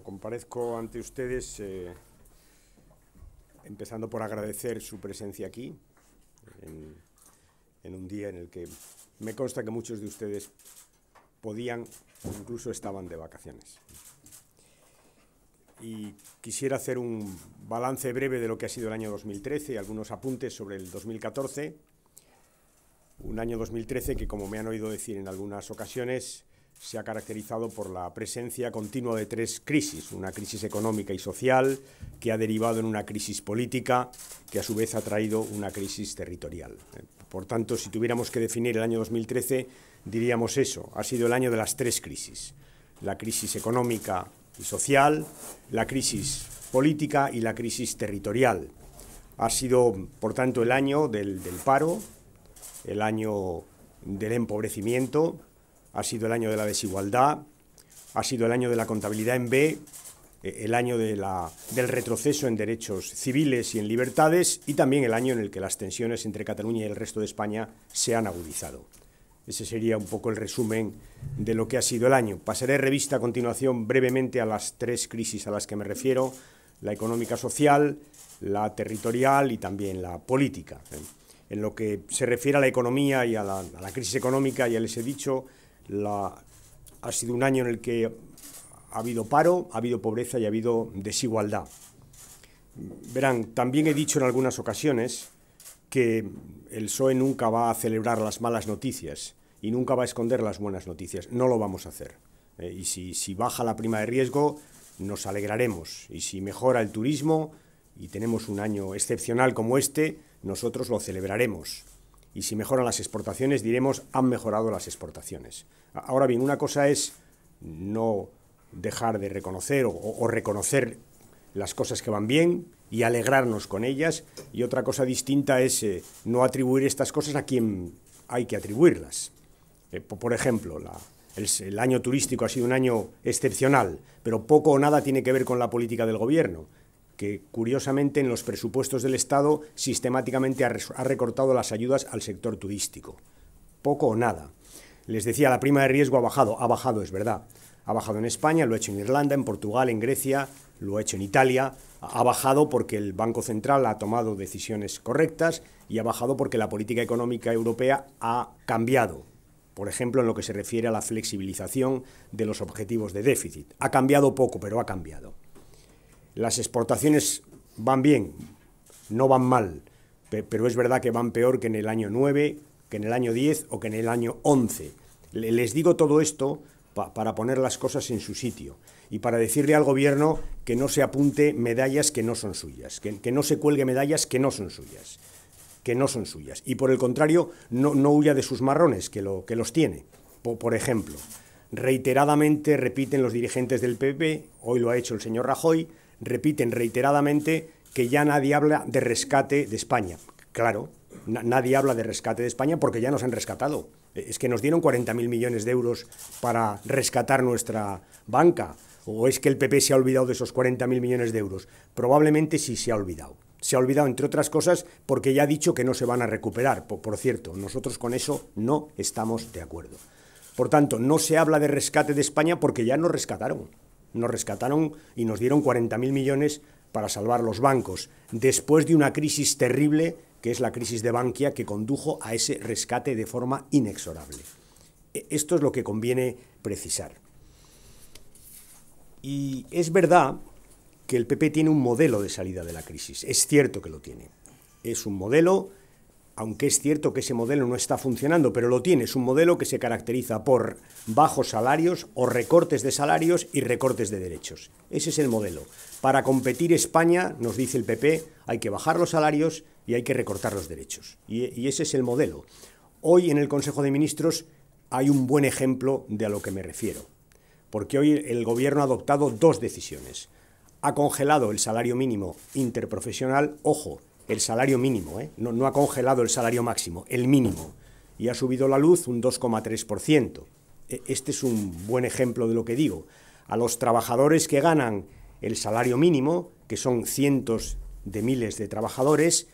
comparezco ante ustedes empezando por agradecer su presencia aquí, en un día en el que me consta que muchos de ustedes podían o incluso estaban de vacaciones. Y quisiera hacer un balance breve de lo que ha sido el año 2013 y algunos apuntes sobre el 2014. Un año 2013 que, como me han oído decir en algunas ocasiones, se ha caracterizado por la presencia continua de tres crisis: una crisis económica y social que ha derivado en una crisis política que a su vez ha traído una crisis territorial. Por tanto, si tuviéramos que definir el año 2013, diríamos eso: ha sido el año de las tres crisis: la crisis económica y social, la crisis política y la crisis territorial. Ha sido, por tanto, el año del paro, el año del empobrecimiento, ha sido el año de la desigualdad, ha sido el año de la contabilidad en B, el año del retroceso en derechos civiles y en libertades, y también el año en el que las tensiones entre Cataluña y el resto de España se han agudizado. Ese sería un poco el resumen de lo que ha sido el año. Pasaré revista a continuación brevemente a las tres crisis a las que me refiero: la económica social, la territorial y también la política. En lo que se refiere a la economía y a la crisis económica, ya les he dicho, ha sido un año en el que ha habido paro, ha habido pobreza y ha habido desigualdad. Verán, también he dicho en algunas ocasiones que el PSOE nunca va a celebrar las malas noticias y nunca va a esconder las buenas noticias. No lo vamos a hacer. Y si baja la prima de riesgo, nos alegraremos. Y si mejora el turismo y tenemos un año excepcional como este, nosotros lo celebraremos. Y si mejoran las exportaciones, diremos: han mejorado las exportaciones. Ahora bien, una cosa es no dejar de reconocer o reconocer las cosas que van bien y alegrarnos con ellas, y otra cosa distinta es no atribuir estas cosas a quien hay que atribuirlas. Por ejemplo, el año turístico ha sido un año excepcional, pero poco o nada tiene que ver con la política del Gobierno, que curiosamente en los presupuestos del Estado sistemáticamente ha recortado las ayudas al sector turístico. Poco o nada. Les decía, la prima de riesgo ha bajado, es verdad. Ha bajado en España, lo ha hecho en Irlanda, en Portugal, en Grecia, lo ha hecho en Italia. Ha bajado porque el Banco Central ha tomado decisiones correctas y ha bajado porque la política económica europea ha cambiado. Por ejemplo, en lo que se refiere a la flexibilización de los objetivos de déficit. Ha cambiado poco, pero ha cambiado. Las exportaciones van bien, no van mal, pero es verdad que van peor que en el año 9, que en el año 10 o que en el año 11. Les digo todo esto para poner las cosas en su sitio y para decirle al Gobierno que no se apunte medallas que no son suyas, que no se cuelgue medallas que no son suyas, y por el contrario no huya de sus marrones, que los tiene. Por ejemplo, reiteradamente repiten los dirigentes del PP, hoy lo ha hecho el señor Rajoy, repiten reiteradamente que ya nadie habla de rescate de España. Claro, nadie habla de rescate de España porque ya nos han rescatado. Es que nos dieron 40.000 millones de euros para rescatar nuestra banca. ¿O es que el PP se ha olvidado de esos 40.000 millones de euros? Probablemente sí se ha olvidado. Se ha olvidado, entre otras cosas, porque ya ha dicho que no se van a recuperar. Por cierto, nosotros con eso no estamos de acuerdo. Por tanto, no se habla de rescate de España porque ya nos rescataron. Nos rescataron y nos dieron 40.000 millones para salvar los bancos, después de una crisis terrible, que es la crisis de Bankia, que condujo a ese rescate de forma inexorable. Esto es lo que conviene precisar. Y es verdad que el PP tiene un modelo de salida de la crisis. Es cierto que lo tiene. Es un modelo, aunque es cierto que ese modelo no está funcionando, pero lo tiene. Es un modelo que se caracteriza por bajos salarios o recortes de salarios y recortes de derechos. Ese es el modelo. Para competir España, nos dice el PP, hay que bajar los salarios y hay que recortar los derechos. Y ese es el modelo. Hoy en el Consejo de Ministros hay un buen ejemplo de a lo que me refiero, porque hoy el Gobierno ha adoptado dos decisiones. Ha congelado el salario mínimo interprofesional, ojo, el salario mínimo, no ha congelado el salario máximo, el mínimo, y ha subido la luz un 2,3%. Este es un buen ejemplo de lo que digo. A los trabajadores que ganan el salario mínimo, que son cientos de miles de trabajadores,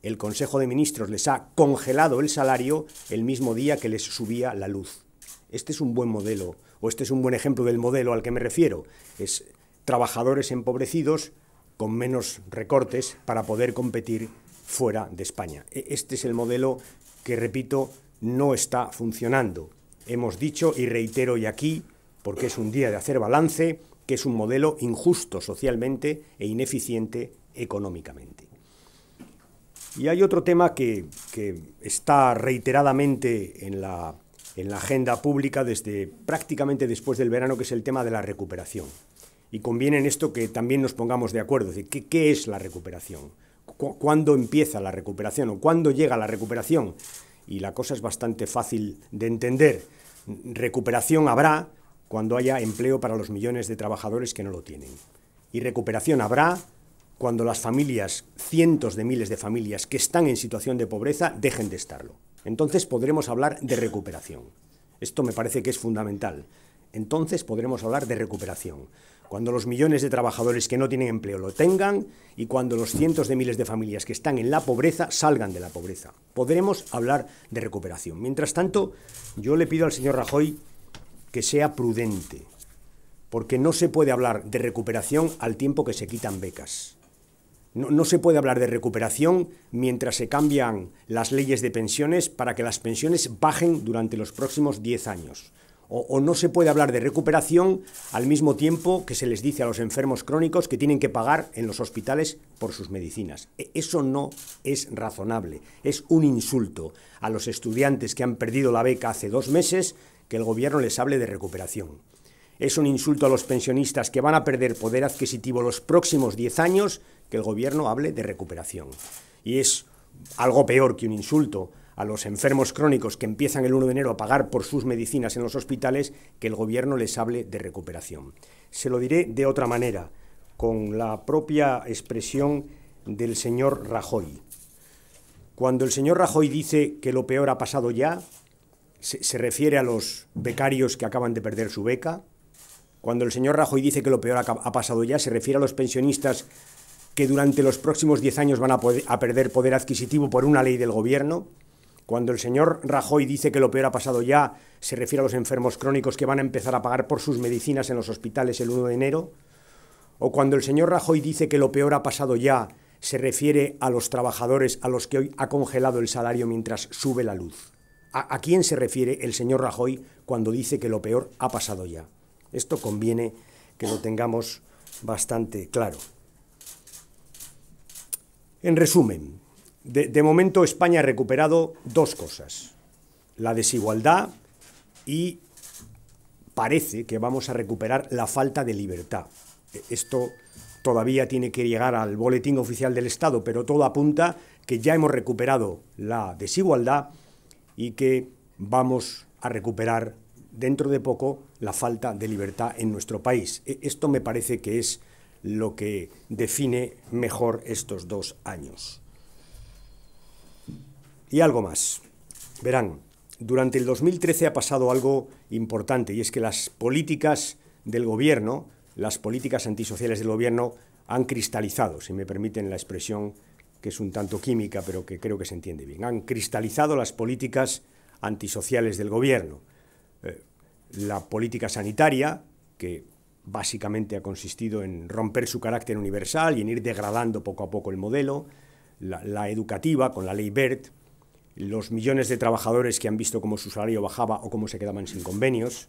el Consejo de Ministros les ha congelado el salario el mismo día que les subía la luz. Este es un buen modelo, o este es un buen ejemplo del modelo al que me refiero. Es trabajadores empobrecidos con menos recortes para poder competir fuera de España. Este es el modelo que, repito, no está funcionando. Hemos dicho y reitero hoy aquí, porque es un día de hacer balance, que es un modelo injusto socialmente e ineficiente económicamente. Y hay otro tema que está reiteradamente en la agenda pública desde prácticamente después del verano, que es el tema de la recuperación. Y conviene en esto que también nos pongamos de acuerdo. Es decir, ¿qué es la recuperación? ¿Cuándo empieza la recuperación o cuándo llega la recuperación? Y la cosa es bastante fácil de entender. Recuperación habrá cuando haya empleo para los millones de trabajadores que no lo tienen. Y recuperación habrá cuando las familias, cientos de miles de familias que están en situación de pobreza, dejen de estarlo. Entonces podremos hablar de recuperación. Esto me parece que es fundamental. Entonces podremos hablar de recuperación. Cuando los millones de trabajadores que no tienen empleo lo tengan y cuando los cientos de miles de familias que están en la pobreza salgan de la pobreza. Podremos hablar de recuperación. Mientras tanto, yo le pido al señor Rajoy que sea prudente, porque no se puede hablar de recuperación al tiempo que se quitan becas. No se puede hablar de recuperación mientras se cambian las leyes de pensiones para que las pensiones bajen durante los próximos 10 años. O no se puede hablar de recuperación al mismo tiempo que se les dice a los enfermos crónicos que tienen que pagar en los hospitales por sus medicinas. Eso no es razonable. Es un insulto a los estudiantes que han perdido la beca hace 2 meses que el gobierno les hable de recuperación. Es un insulto a los pensionistas que van a perder poder adquisitivo los próximos 10 años que el gobierno hable de recuperación. Y es algo peor que un insulto a los enfermos crónicos que empiezan el 1 de enero a pagar por sus medicinas en los hospitales que el gobierno les hable de recuperación. Se lo diré de otra manera, con la propia expresión del señor Rajoy. Cuando el señor Rajoy dice que lo peor ha pasado ya, se refiere a los becarios que acaban de perder su beca. Cuando el señor Rajoy dice que lo peor ha pasado ya, se refiere a los pensionistas que durante los próximos 10 años van a perder poder adquisitivo por una ley del gobierno. Cuando el señor Rajoy dice que lo peor ha pasado ya, se refiere a los enfermos crónicos que van a empezar a pagar por sus medicinas en los hospitales el 1 de enero. O cuando el señor Rajoy dice que lo peor ha pasado ya, se refiere a los trabajadores a los que hoy ha congelado el salario mientras sube la luz. ¿A quién se refiere el señor Rajoy cuando dice que lo peor ha pasado ya? Esto conviene que lo tengamos bastante claro. En resumen, de momento España ha recuperado 2 cosas. La desigualdad y parece que vamos a recuperar la falta de libertad. Esto todavía tiene que llegar al boletín oficial del Estado, pero todo apunta que ya hemos recuperado la desigualdad y que vamos a recuperar dentro de poco la falta de libertad en nuestro país. Esto me parece que es lo que define mejor estos 2 años. Y algo más. Verán, durante el 2013 ha pasado algo importante, y es que las políticas del gobierno, las políticas antisociales del gobierno, han cristalizado, si me permiten la expresión, que es un tanto química, pero que creo que se entiende bien. Han cristalizado las políticas antisociales del gobierno. La política sanitaria, que básicamente ha consistido en romper su carácter universal y en ir degradando poco a poco el modelo, la educativa, con la ley Wert, los millones de trabajadores que han visto cómo su salario bajaba o cómo se quedaban sin convenios,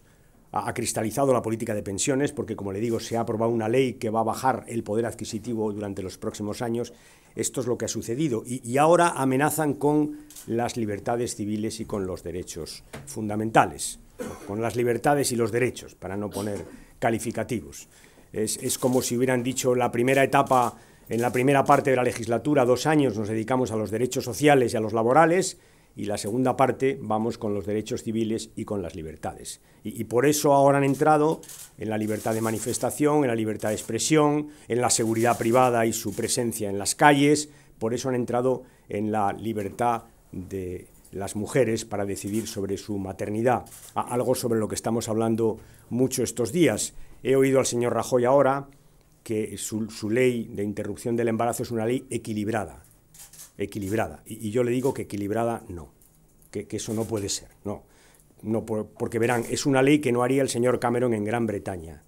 ha cristalizado la política de pensiones, porque, como le digo, se ha aprobado una ley que va a bajar el poder adquisitivo durante los próximos años. Esto es lo que ha sucedido. Y ahora amenazan con las libertades civiles y con los derechos fundamentales, con las libertades y los derechos, para no poner calificativos. Es como si hubieran dicho la primera etapa, en la primera parte de la legislatura, 2 años, nos dedicamos a los derechos sociales y a los laborales, y la segunda parte vamos con los derechos civiles y con las libertades. Y por eso ahora han entrado en la libertad de manifestación, en la libertad de expresión, en la seguridad privada y su presencia en las calles. Por eso han entrado en la libertad de las mujeres para decidir sobre su maternidad, algo sobre lo que estamos hablando mucho estos días. He oído al señor Rajoy ahora que su ley de interrupción del embarazo es una ley equilibrada. Y yo le digo que equilibrada no, que eso no puede ser, no, porque verán, es una ley que no haría el señor Cameron en Gran Bretaña,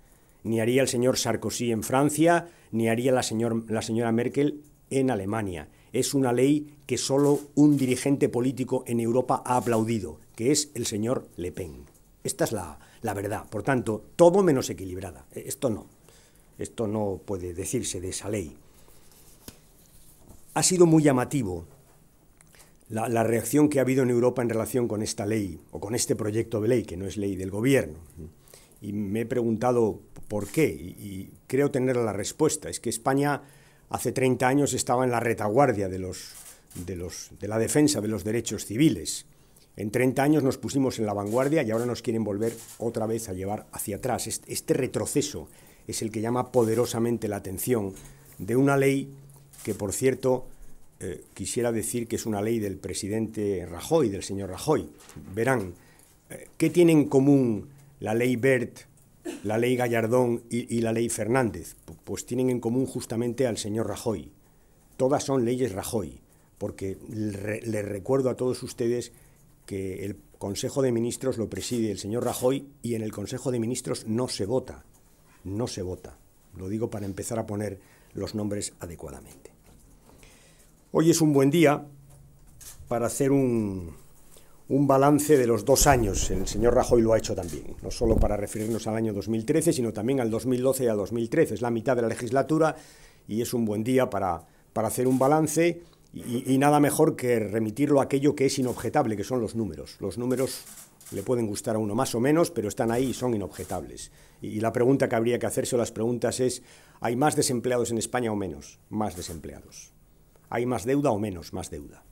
ni haría el señor Sarkozy en Francia, ni haría la señora Merkel en Alemania. Es una ley que solo un dirigente político en Europa ha aplaudido, que es el señor Le Pen. Esta es la verdad. Por tanto, todo menos equilibrada. Esto no puede decirse de esa ley. Ha sido muy llamativo la reacción que ha habido en Europa en relación con esta ley, o con este proyecto de ley, que no es ley del gobierno. Y me he preguntado por qué, y creo tener la respuesta. Es que España hace 30 años estaba en la retaguardia de la defensa de los derechos civiles. En 30 años nos pusimos en la vanguardia y ahora nos quieren volver otra vez a llevar hacia atrás. Este retroceso es el que llama poderosamente la atención de una ley que, por cierto, quisiera decir que es una ley del presidente Rajoy, del señor Rajoy. Verán, ¿qué tienen en común la ley Wert, la ley Gallardón y la ley Fernández? Pues tienen en común justamente al señor Rajoy. Todas son leyes Rajoy, porque les recuerdo a todos ustedes que el Consejo de Ministros lo preside el señor Rajoy y en el Consejo de Ministros no se vota. No se vota. Lo digo para empezar a poner los nombres adecuadamente. Hoy es un buen día para hacer un balance de los 2 años. El señor Rajoy lo ha hecho también, no solo para referirnos al año 2013, sino también al 2012 y al 2013. Es la mitad de la legislatura y es un buen día para hacer un balance y nada mejor que remitirlo a aquello que es inobjetable, que son los números. Los números le pueden gustar a uno más o menos, pero están ahí y son inobjetables. Y la pregunta que habría que hacerse, o las preguntas es, ¿hay más desempleados en España o menos? Más desempleados. ¿Hay más deuda o menos? Más deuda.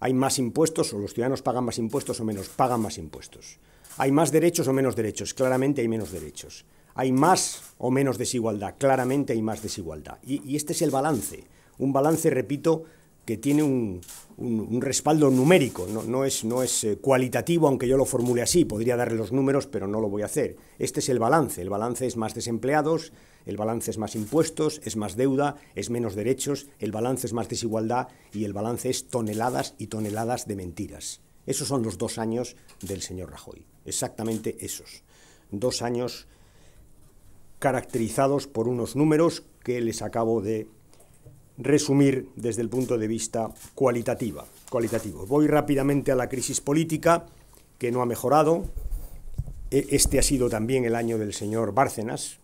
¿Hay más impuestos o los ciudadanos pagan más impuestos o menos? Pagan más impuestos. ¿Hay más derechos o menos derechos? Claramente hay menos derechos. ¿Hay más o menos desigualdad? Claramente hay más desigualdad. Y este es el balance. Un balance, repito, que tiene un respaldo numérico, no es cualitativo, aunque yo lo formule así. Podría darle los números, pero no lo voy a hacer. Este es el balance es más desempleados, el balance es más impuestos, es más deuda, es menos derechos, el balance es más desigualdad y el balance es toneladas y toneladas de mentiras. Esos son los 2 años del señor Rajoy, exactamente esos. 2 años caracterizados por unos números que les acabo de resumir desde el punto de vista cualitativo. Voy rápidamente a la crisis política, que no ha mejorado. Este ha sido también el año del señor Bárcenas,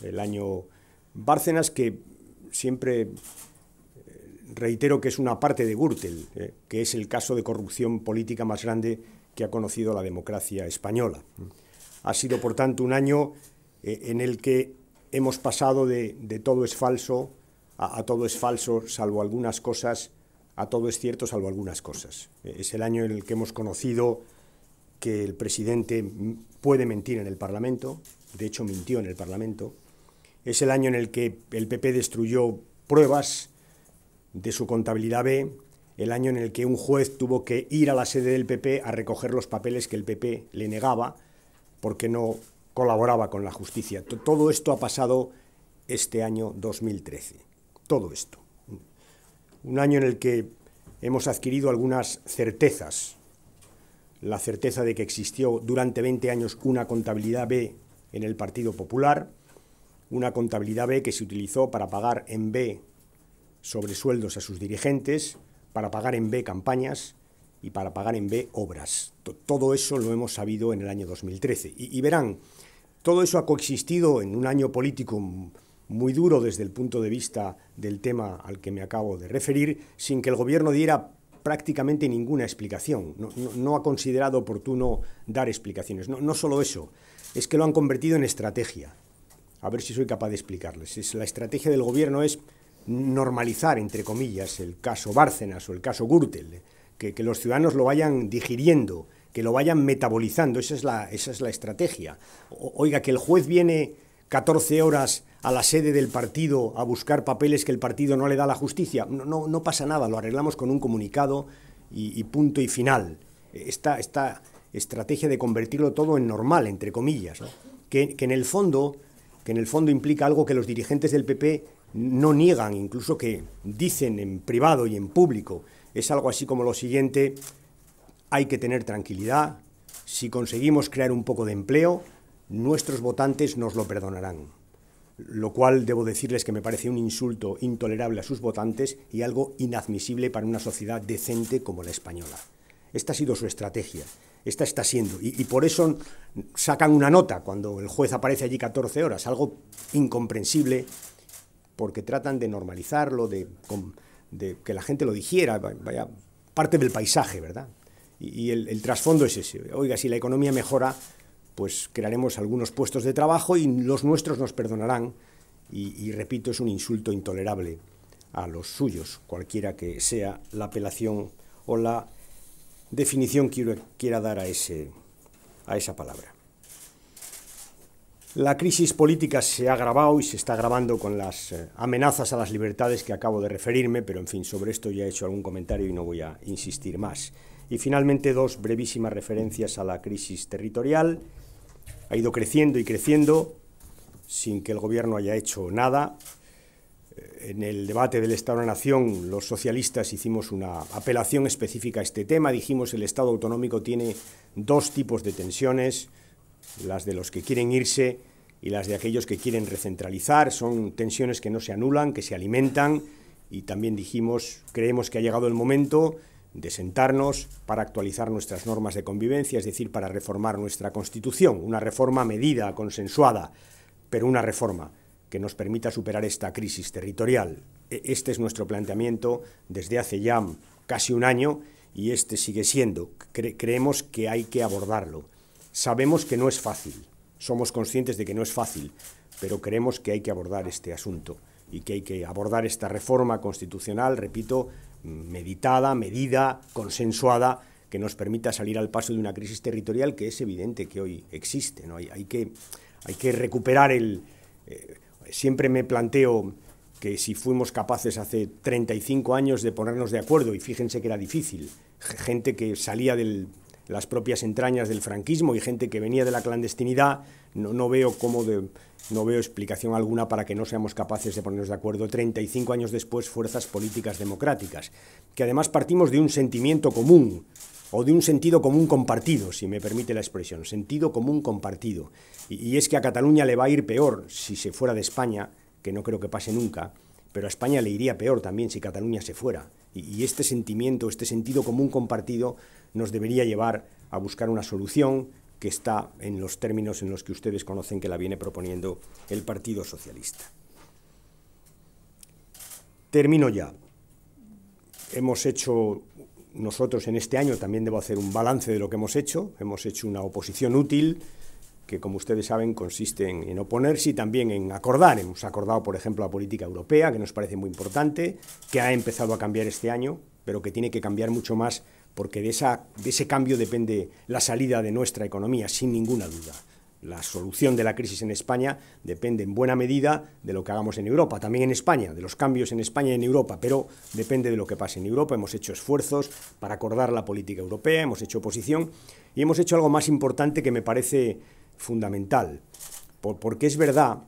el año Bárcenas que siempre reitero que es una parte de Gürtel, que es el caso de corrupción política más grande que ha conocido la democracia española. Ha sido, por tanto, un año en el que hemos pasado de todo es falso a todo es falso, salvo algunas cosas, a todo es cierto, salvo algunas cosas. Es el año en el que hemos conocido que el presidente puede mentir en el Parlamento, de hecho mintió en el Parlamento. Es el año en el que el PP destruyó pruebas de su contabilidad B, el año en el que un juez tuvo que ir a la sede del PP a recoger los papeles que el PP le negaba porque no colaboraba con la justicia. Todo esto ha pasado este año 2013. Todo esto. Un año en el que hemos adquirido algunas certezas. La certeza de que existió durante 20 años una contabilidad B en el Partido Popular, una contabilidad B que se utilizó para pagar en B sobresueldos a sus dirigentes, para pagar en B campañas y para pagar en B obras. Todo eso lo hemos sabido en el año 2013. Y verán, todo eso ha coexistido en un año político muy duro desde el punto de vista del tema al que me acabo de referir, sin que el Gobierno diera prácticamente ninguna explicación. No ha considerado oportuno dar explicaciones. No solo eso, es que lo han convertido en estrategia. A ver si soy capaz de explicarles. La estrategia del Gobierno es normalizar, entre comillas, el caso Bárcenas o el caso Gürtel, que los ciudadanos lo vayan digiriendo, que lo vayan metabolizando. Esa es la estrategia. Oiga, que el juez viene 14 horas a la sede del partido a buscar papeles que el partido no le da a la justicia. No pasa nada, lo arreglamos con un comunicado y punto y final. Esta estrategia de convertirlo todo en normal, entre comillas, ¿no? que en el fondo implica algo que los dirigentes del PP no niegan, incluso que dicen en privado y en público. Es algo así como lo siguiente: hay que tener tranquilidad, si conseguimos crear un poco de empleo, nuestros votantes nos lo perdonarán. Lo cual debo decirles que me parece un insulto intolerable a sus votantes y algo inadmisible para una sociedad decente como la española. Esta ha sido su estrategia, esta está siendo, y por eso sacan una nota cuando el juez aparece allí 14 horas, algo incomprensible, porque tratan de normalizarlo, de que la gente lo digiera, vaya, parte del paisaje, ¿verdad? Y el trasfondo es ese. Oiga, si la economía mejora, pues crearemos algunos puestos de trabajo y los nuestros nos perdonarán. Y repito, es un insulto intolerable a los suyos, cualquiera que sea la apelación o la definición que quiera dar a esa palabra. La crisis política se ha agravado y se está agravando con las amenazas a las libertades que acabo de referirme, pero en fin, sobre esto ya he hecho algún comentario y no voy a insistir más. Y finalmente, dos brevísimas referencias a la crisis territorial. Ha ido creciendo y creciendo sin que el Gobierno haya hecho nada. En el debate del Estado de la Nación, los socialistas hicimos una apelación específica a este tema. Dijimos que el Estado autonómico tiene dos tipos de tensiones, las de los que quieren irse y las de aquellos que quieren recentralizar. Son tensiones que no se anulan, que se alimentan, y también dijimos, creemos que ha llegado el momento de sentarnos para actualizar nuestras normas de convivencia, es decir, para reformar nuestra Constitución, una reforma medida, consensuada, pero una reforma que nos permita superar esta crisis territorial. Este es nuestro planteamiento desde hace ya casi un año y este sigue siendo. Creemos que hay que abordarlo. Sabemos que no es fácil, somos conscientes de que no es fácil, pero creemos que hay que abordar este asunto y que hay que abordar esta reforma constitucional, repito, meditada, medida, consensuada, que nos permita salir al paso de una crisis territorial que es evidente que hoy existe, ¿no? Hay que recuperar siempre me planteo que si fuimos capaces hace 35 años de ponernos de acuerdo, y fíjense que era difícil, gente que salía de las propias entrañas del franquismo y gente que venía de la clandestinidad, no veo explicación alguna para que no seamos capaces de ponernos de acuerdo 35 años después, fuerzas políticas democráticas, que además partimos de un sentimiento común, o de un sentido común compartido, si me permite la expresión, sentido común compartido. Y es que a Cataluña le va a ir peor si se fuera de España, que no creo que pase nunca, pero a España le iría peor también si Cataluña se fuera. Y este sentimiento, este sentido común compartido, nos debería llevar a buscar una solución que está en los términos en los que ustedes conocen que la viene proponiendo el Partido Socialista. Termino ya. Hemos hecho nosotros en este año, también debo hacer un balance de lo que hemos hecho una oposición útil, que como ustedes saben consiste en oponerse y también en acordar. Hemos acordado, por ejemplo, la política europea, que nos parece muy importante, que ha empezado a cambiar este año, pero que tiene que cambiar mucho más, porque de ese cambio depende la salida de nuestra economía, sin ninguna duda. La solución de la crisis en España depende en buena medida de lo que hagamos en Europa, también en España, de los cambios en España y en Europa, pero depende de lo que pase en Europa. Hemos hecho esfuerzos para acordar la política europea, hemos hecho oposición y hemos hecho algo más importante que me parece fundamental, porque es verdad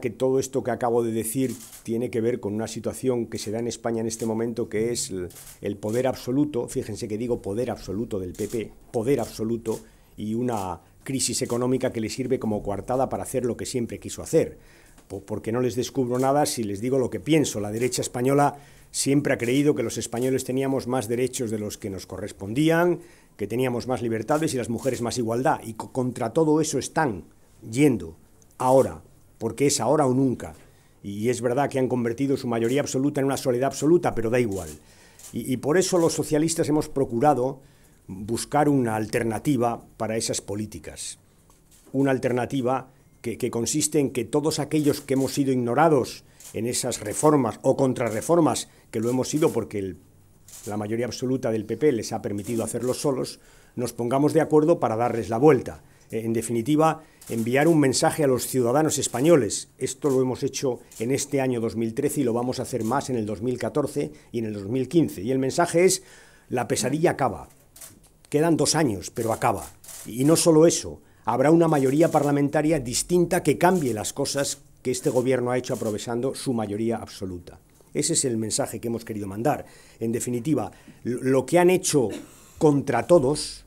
que todo esto que acabo de decir tiene que ver con una situación que se da en España en este momento, que es el poder absoluto, fíjense que digo poder absoluto del PP, poder absoluto, y una crisis económica que le sirve como coartada para hacer lo que siempre quiso hacer. Porque no les descubro nada si les digo lo que pienso. La derecha española siempre ha creído que los españoles teníamos más derechos de los que nos correspondían, que teníamos más libertades y las mujeres más igualdad. Y contra todo eso están yendo ahora, porque es ahora o nunca. Y es verdad que han convertido su mayoría absoluta en una soledad absoluta, pero da igual. Y por eso los socialistas hemos procurado buscar una alternativa para esas políticas. Una alternativa que consiste en que todos aquellos que hemos sido ignorados en esas reformas o contrarreformas, que lo hemos sido porque la mayoría absoluta del PP les ha permitido hacerlo solos, nos pongamos de acuerdo para darles la vuelta. En definitiva, enviar un mensaje a los ciudadanos españoles. Esto lo hemos hecho en este año 2013 y lo vamos a hacer más en el 2014 y en el 2015. Y el mensaje es: la pesadilla acaba. Quedan 2 años, pero acaba. Y no solo eso, habrá una mayoría parlamentaria distinta que cambie las cosas que este gobierno ha hecho aprovechando su mayoría absoluta. Ese es el mensaje que hemos querido mandar. En definitiva, lo que han hecho contra todos,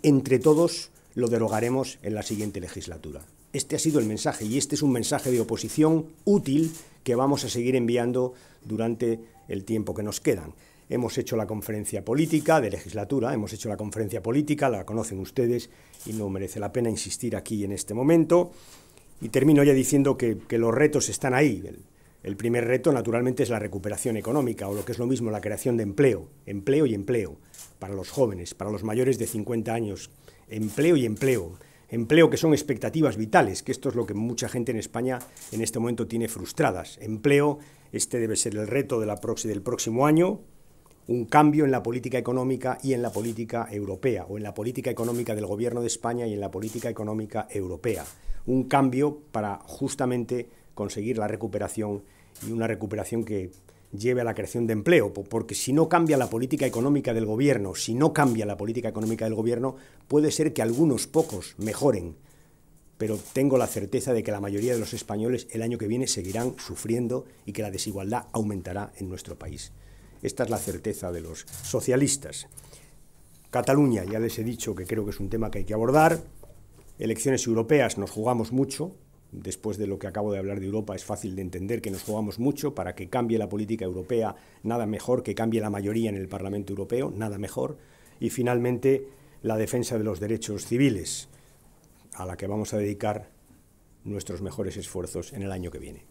entre todos lo derogaremos en la siguiente legislatura. Este ha sido el mensaje, y este es un mensaje de oposición útil que vamos a seguir enviando durante el tiempo que nos quedan. Hemos hecho la conferencia política de legislatura, hemos hecho la conferencia política, la conocen ustedes y no merece la pena insistir aquí en este momento. Y termino ya diciendo que los retos están ahí. El primer reto, naturalmente, es la recuperación económica, o lo que es lo mismo, la creación de empleo. Empleo y empleo para los jóvenes, para los mayores de 50 años. Empleo y empleo. Empleo que son expectativas vitales, que esto es lo que mucha gente en España en este momento tiene frustradas. Empleo, este debe ser el reto del próximo año, un cambio en la política económica y en la política europea, o en la política económica del Gobierno de España y en la política económica europea. Un cambio para justamente conseguir la recuperación, y una recuperación que lleve a la creación de empleo, porque si no cambia la política económica del Gobierno, puede ser que algunos pocos mejoren, pero tengo la certeza de que la mayoría de los españoles el año que viene seguirán sufriendo y que la desigualdad aumentará en nuestro país. Esta es la certeza de los socialistas. Cataluña, ya les he dicho que creo que es un tema que hay que abordar. Elecciones europeas, nos jugamos mucho. Después de lo que acabo de hablar de Europa, es fácil de entender que nos jugamos mucho para que cambie la política europea. Nada mejor que cambie la mayoría en el Parlamento Europeo, nada mejor. Y finalmente, la defensa de los derechos civiles, a la que vamos a dedicar nuestros mejores esfuerzos en el año que viene.